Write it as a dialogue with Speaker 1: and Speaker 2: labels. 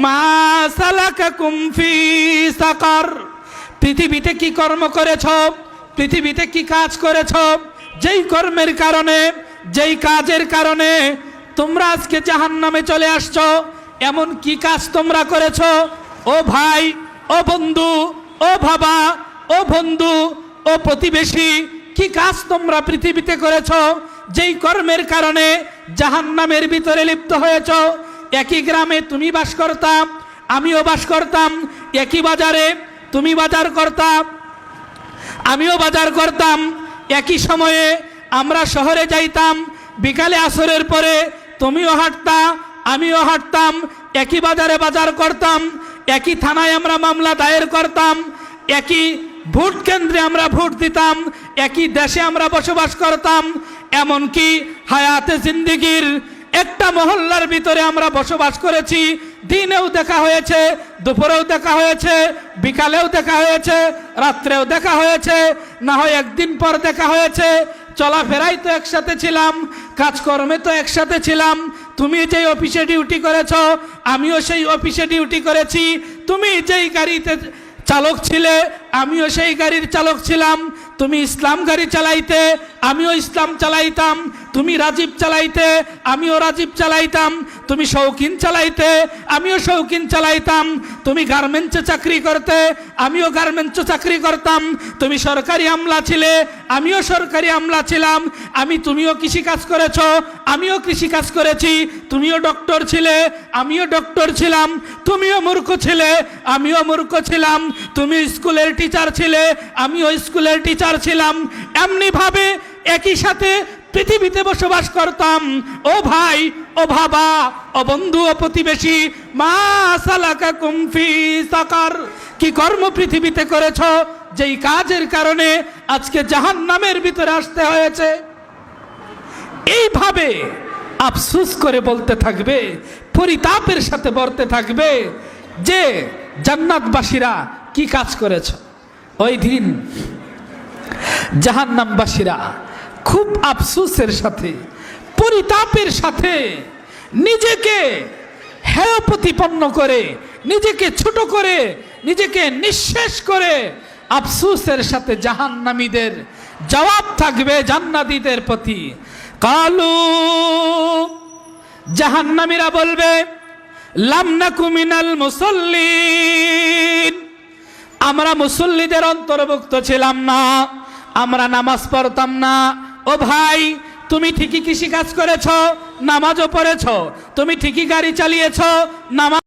Speaker 1: মা সালাকাকুম ফি সাকার, পৃথিবীতে কি কর্ম করেছো, পৃথিবীতে কি কাজ করেছো, যেই কর্মের কারণে, যেই কাজের কারণে তোমরা আজকে জাহান্নামে চলে আসছো, এমন কি কাজ তোমরা করেছো? ও ভাই, ও বন্ধু, ও বাবা, ও বন্ধু, ও প্রতিবেশী, কি কাজ তোমরা পৃথিবীতে করেছো যেই কর্মের কারণে জাহান্নামের ভিতরে লিপ্ত হয়েছো? একই গ্রামে তুমি বাস করতাম, আমিও বাস করতাম, একই বাজারে তুমি বাজার করতাম, আমিও বাজার করতাম, একই সময়ে আমরা শহরে যাইতাম, বিকালে আসরের পরে তুমিও হাঁটতা, আমিও হাঁটতাম, একই বাজারে বাজার করতাম, একই থানায় আমরা মামলা দায়ের করতাম, একই ভোট কেন্দ্রে আমরা ভোট দিতাম, একই দেশে আমরা বসবাস করতাম, এমনকি হায়াতে জিন্দেগির একটা মহল্লার ভিতরে আমরা বসবাস করেছি। দিনেও দেখা হয়েছে, দুপুরেও দেখা হয়েছে, বিকালেও দেখা হয়েছে, রাত্রেও দেখা হয়েছে, না হয় একদিন পর দেখা হয়েছে। চলাফেরাই তো একসাথে ছিলাম, কাজকর্মে তো একসাথে ছিলাম। তুমি যেই অফিসে ডিউটি করেছো, আমিও সেই অফিসে ডিউটি করেছি। তুমি যেই গাড়িতে চালক ছিলে, আমিও সেই গাড়ির চালক ছিলাম। তুমি ইসলাম গাড়ি চালাইতে, আমিও ইসলাম চালাইতাম। তুমি রাজীব চালাইতে, আমিও রাজীব চালাইতাম। তুমি শৌখিন চালাইতে, আমিও শৌখিন চালাইতাম। তুমি গার্মেন্টসে চাকরি করতে, আমিও গার্মেন্টসে চাকরি করতাম। তুমি সরকারি আমলা ছিলে, আমিও সরকারি আমলা ছিলাম। তুমিও কৃষিকাজ করেছো, আমিও কৃষিকাজ করেছি। তুমিও ডক্টর ছিলে, আমিও ডক্টর ছিলাম। তুমিও মূর্খ ছিলে, আমিও মূর্খ ছিলাম। তুমি স্কুলের টিচার ছিলে, আমিও স্কুলের টিচার ছিলাম। এমনি ভাবে একই সাথে পৃথিবীতে বসবাস করতাম। ও ভাই, ও বাবা, ও বন্ধু, ও প্রতিবেশী, মা সালাকাকুম ফি সাকার, কি কর্ম পৃথিবীতে করেছো যেই কাজের কারণে আজকে জাহান্নামের ভিতরে আসতে হয়েছে? এইভাবে আফসোস করে বলতে থাকবে, পরিতাপের সাথে বলতে থাকবে যে জান্নাতবাসীরা কি কাজ করেছ। ওই দিন জাহান্নামবাসীরা খুব আফসোসের সাথে, পরিতাপের সাথে নিজেকে হেয় প্রতিপন্ন করে, নিজেকে ছোট করে, নিজেকে নিঃশেষ করে আফসোসের সাথে জাহান্নামীদের জবাব থাকবে জান্নাতীদের প্রতি। কালু, জাহান্নামীরা বলবে, লাম নাকু মিনাল মুসাল্লিন, আমরা মুসল্লিদের অন্তর্ভুক্ত ছিলাম না, আমরা নামাজ পড়তাম না। ও ভাই, তুমি ঠিকই কৃষি কাজ করেছো, নামাজও পড়েছো, তুমি ঠিকই গাড়ি চালিয়েছো, নামাজ